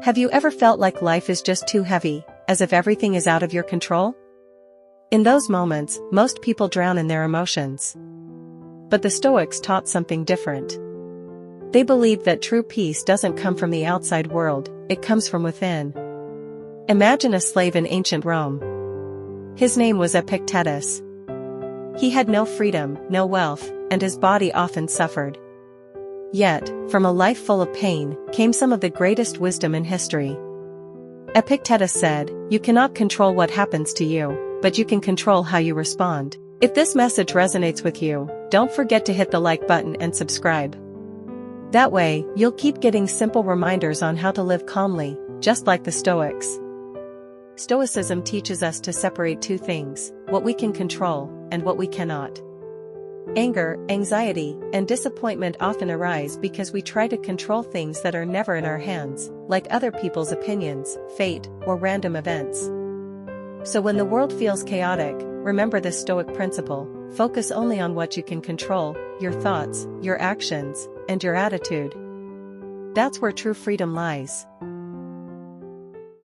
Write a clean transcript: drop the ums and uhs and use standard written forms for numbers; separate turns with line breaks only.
Have you ever felt like life is just too heavy, as if everything is out of your control? In those moments, most people drown in their emotions. But the Stoics taught something different. They believed that true peace doesn't come from the outside world, it comes from within. Imagine a slave in ancient Rome. His name was Epictetus. He had no freedom, no wealth, and his body often suffered. Yet, from a life full of pain, came some of the greatest wisdom in history. Epictetus said, "You cannot control what happens to you, but you can control how you respond." If this message resonates with you, don't forget to hit the like button and subscribe. That way, you'll keep getting simple reminders on how to live calmly, just like the Stoics. Stoicism teaches us to separate two things, what we can control, and what we cannot. Anger, anxiety, and disappointment often arise because we try to control things that are never in our hands, like other people's opinions, fate, or random events. So when the world feels chaotic, remember this Stoic principle: focus only on what you can control, your thoughts, your actions, and your attitude. That's where true freedom lies.